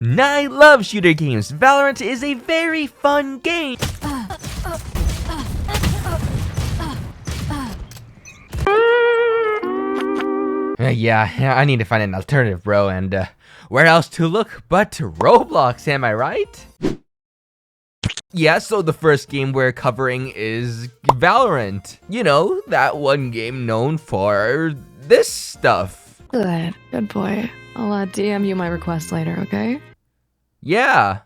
I love shooter games. Valorant is a very fun game. Yeah, I need to find an alternative, bro, and where else to look but to Roblox, am I right? Yeah, so the first game we're covering is Valorant. You know, that one game known for this stuff. Good boy. I'll DM you my request later, okay? Yeah,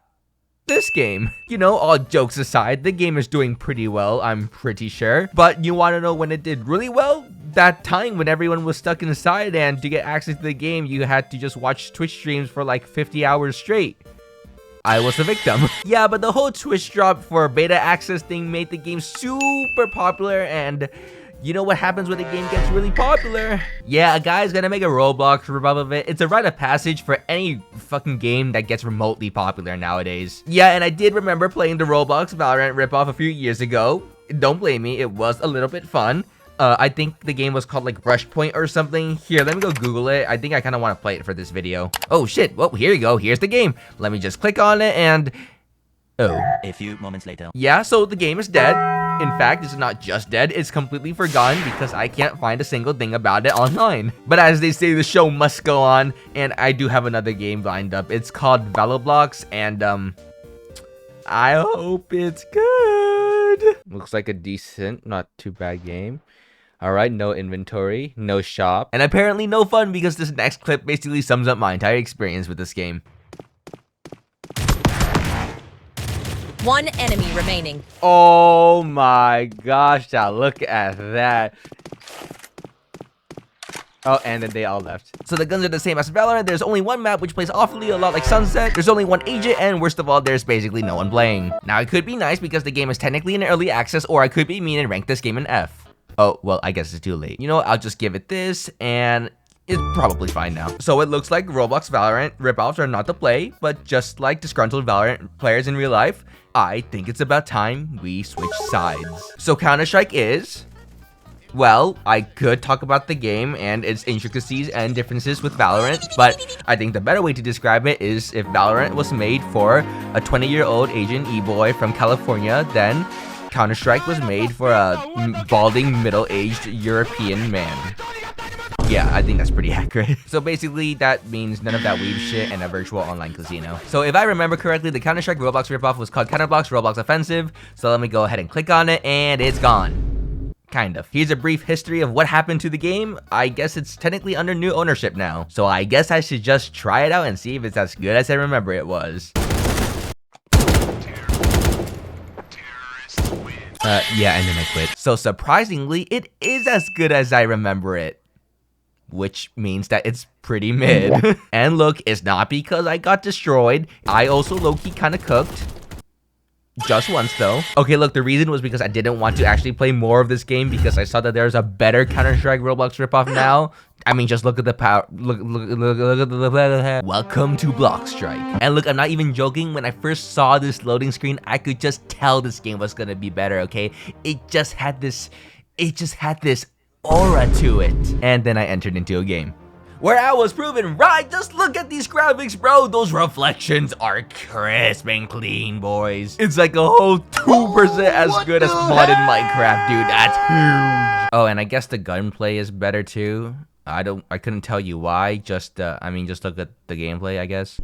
this game. You know, all jokes aside, the game is doing pretty well, I'm pretty sure. But you want to know when it did really well? That time when everyone was stuck inside, and to get access to the game, you had to just watch Twitch streams for like 50 hours straight. I was the victim. Yeah, but the whole Twitch drop for beta access thing made the game super popular, and you know what happens when the game gets really popular? Yeah, a guy's gonna make a Roblox rip-off of it. It's a rite of passage for any fucking game that gets remotely popular nowadays. Yeah, and I did remember playing the Roblox Valorant rip-off a few years ago. Don't blame me, it was a little bit fun. I think the game was called like Rush Point or something. Here, let me go Google it. I think I kind of want to play it for this video. Oh shit, well, here you go. Here's the game. Let me just click on it and... oh. A few moments later. Yeah, so the game is dead. In fact, it's not just dead, it's completely forgotten because I can't find a single thing about it online. But as they say, the show must go on, and I do have another game lined up. It's called Valorant, and I hope it's good. Looks like a decent, not too bad game. Alright, no inventory, no shop, and apparently no fun because this next clip basically sums up my entire experience with this game. One enemy remaining. Oh my gosh, now look at that. Oh, and then they all left. So the guns are the same as Valorant. There's only one map which plays awfully a lot like Sunset. There's only one agent, and worst of all, there's basically no one playing. Now, it could be nice because the game is technically in early access, or I could be mean and rank this game in F. Oh, well, I guess it's too late. You know what, I'll just give it this, and it's probably fine now. So it looks like Roblox Valorant rip-offs are not to play, but just like disgruntled Valorant players in real life, I think it's about time we switch sides. So Counter-Strike is... well, I could talk about the game and its intricacies and differences with Valorant, but I think the better way to describe it is if Valorant was made for a 20-year-old Asian e-boy from California, then Counter-Strike was made for a balding, middle-aged European man. Yeah, I think that's pretty accurate. So basically, that means none of that weeb shit and a virtual online casino. So if I remember correctly, the Counter-Strike Roblox ripoff was called Counterblock's Roblox Offensive. So let me go ahead and click on it, and it's gone. Kind of. Here's a brief history of what happened to the game. I guess it's technically under new ownership now. So I guess I should just try it out and see if it's as good as I remember it was. Yeah, and then I quit. So surprisingly, it is as good as I remember it. Which means that it's pretty mid. And look, it's not because I got destroyed. I also low-key kind of cooked. Just once though. Okay, look, the reason was because I didn't want to actually play more of this game because I saw that there's a better Counter-Strike Roblox ripoff now. I mean, just look at the power. Look at the. Welcome to Blockstrike. And look, I'm not even joking. When I first saw this loading screen, I could just tell this game was gonna be better. Okay, it just had this aura to it. And then I entered into a game where I was proven right. Just look at these graphics, bro. Those reflections are crisp and clean, boys. It's like a whole 2% as good as modded Minecraft, dude. That's huge. Oh, and I guess the gunplay is better too. I couldn't tell you why. Just I mean, just look at the gameplay, I guess.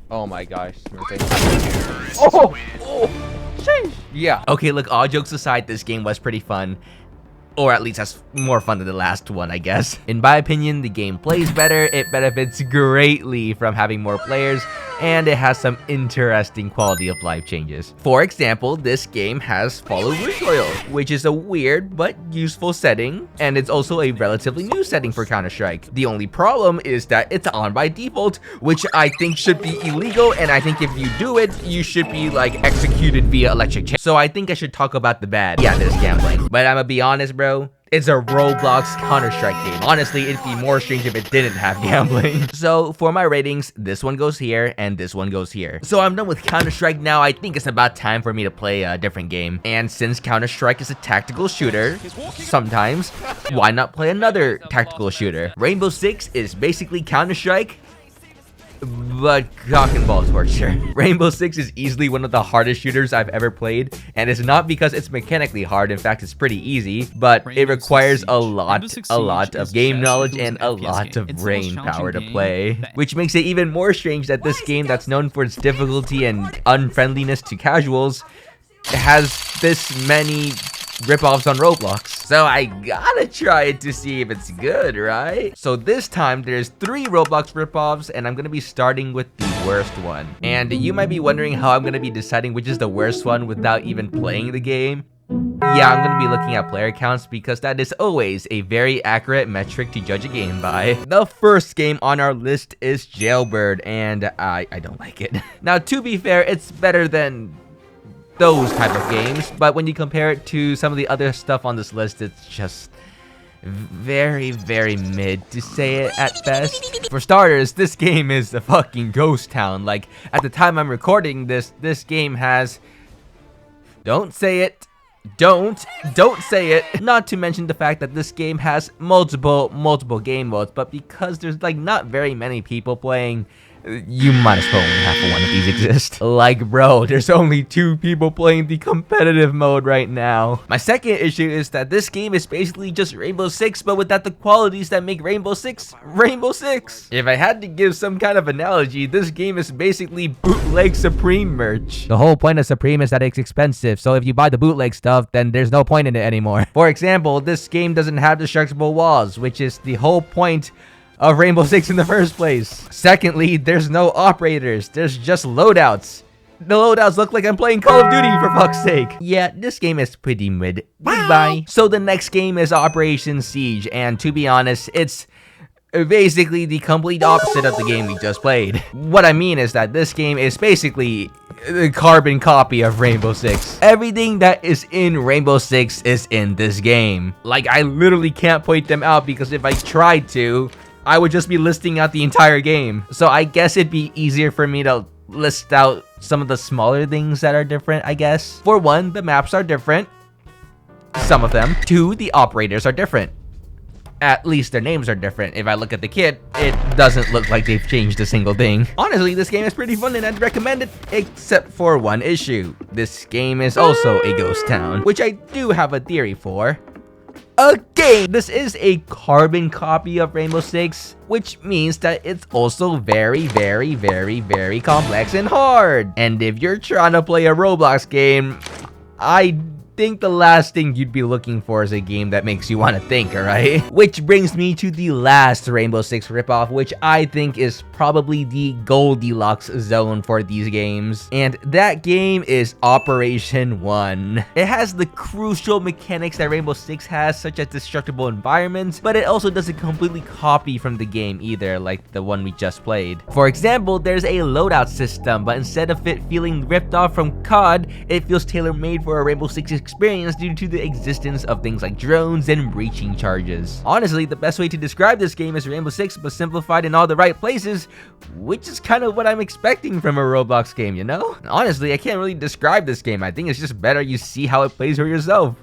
Oh my gosh. Oh! Sheesh. Yeah. Okay, look, all jokes aside, this game was pretty fun. Or at least that's more fun than the last one, I guess. In my opinion, the game plays better, it benefits greatly from having more players, and it has some interesting quality of life changes. For example, this game has follow recoil, which is a weird but useful setting, and it's also a relatively new setting for Counter-Strike. The only problem is that it's on by default, which I think should be illegal, and I think if you do it, you should be like executed via electric chair. So I think I should talk about the bad. Yeah, there's gambling. But I'm gonna be honest, bro. It's a Roblox Counter-Strike game. Honestly, it'd be more strange if it didn't have gambling. So for my ratings, this one goes here and this one goes here. So I'm done with Counter-Strike now. I think it's about time for me to play a different game. And since Counter-Strike is a tactical shooter, sometimes, why not play another tactical shooter? Rainbow Six is basically Counter-Strike, but cock and ball torture. Rainbow Six is easily one of the hardest shooters I've ever played, and it's not because it's mechanically hard. In fact, it's pretty easy, but it requires a lot of game knowledge and a lot of brain power to play, which makes it even more strange that this game that's known for its difficulty and unfriendliness to casuals has this many rip-offs on Roblox. So I gotta try it to see if it's good, right? So this time there's 3 Roblox rip-offs, and I'm gonna be starting with the worst one. And you might be wondering how I'm gonna be deciding which is the worst one without even playing the game. Yeah, I'm gonna be looking at player counts because that is always a very accurate metric to judge a game by. The first game on our list is Jailbird, and I don't like it. Now, to be fair, it's better than those type of games, but when you compare it to some of the other stuff on this list, it's just very mid, to say it at best. For starters, this game is a fucking ghost town. Like, at the time I'm recording this game has, don't say it, don't say it. Not to mention the fact that this game has multiple game modes, but because there's like not very many people playing, you might as well only have one of these exist. Like, bro, there's only 2 people playing the competitive mode right now. My second issue is that this game is basically just Rainbow Six, but without the qualities that make Rainbow Six Rainbow Six. If I had to give some kind of analogy, this game is basically bootleg Supreme merch. The whole point of Supreme is that it's expensive, so if you buy the bootleg stuff, then there's no point in it anymore. For example, this game doesn't have destructible walls, which is the whole point of Rainbow Six in the first place. Secondly, there's no operators, there's just loadouts. The loadouts look like I'm playing Call of Duty, for fuck's sake. Yeah, this game is pretty mid. Goodbye. So the next game is Operation Siege, and to be honest, it's basically the complete opposite of the game we just played. What I mean is that this game is basically the carbon copy of Rainbow Six. Everything that is in Rainbow Six is in this game. Like, I literally can't point them out because if I tried to, I would just be listing out the entire game. So I guess it'd be easier for me to list out some of the smaller things that are different, I guess. For one, the maps are different. Some of them. 2, the operators are different. At least their names are different. If I look at the kit, it doesn't look like they've changed a single thing. Honestly, this game is pretty fun and I'd recommend it, except for one issue. This game is also a ghost town, which I do have a theory for. Again, this is a carbon copy of Rainbow Six, which means that it's also very complex and hard. And if you're trying to play a Roblox game, I think the last thing you'd be looking for is a game that makes you want to think, alright? Which brings me to the last Rainbow Six ripoff, which I think is probably the Goldilocks zone for these games. And that game is Operation 1. It has the crucial mechanics that Rainbow Six has, such as destructible environments, but it also doesn't completely copy from the game either, like the one we just played. For example, there's a loadout system, but instead of it feeling ripped off from COD, it feels tailor-made for a Rainbow Six experience due to the existence of things like drones and breaching charges. Honestly, the best way to describe this game is Rainbow Six, but simplified in all the right places, which is kind of what I'm expecting from a Roblox game, you know? Honestly, I can't really describe this game. I think it's just better you see how it plays for yourself.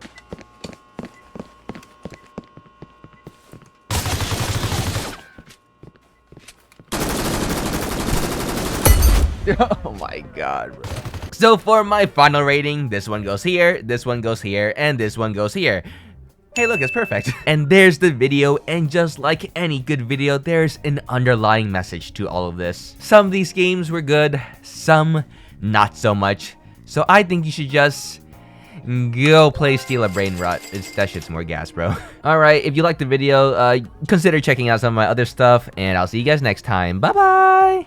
Oh my god, bro. So for my final rating, this one goes here, this one goes here, and this one goes here. Hey, look, it's perfect. And there's the video, and just like any good video, there's an underlying message to all of this. Some of these games were good, some not so much. So I think you should just go play Steal a Brain Rot. That shit's more gas, bro. Alright, if you liked the video, consider checking out some of my other stuff, and I'll see you guys next time. Bye-bye!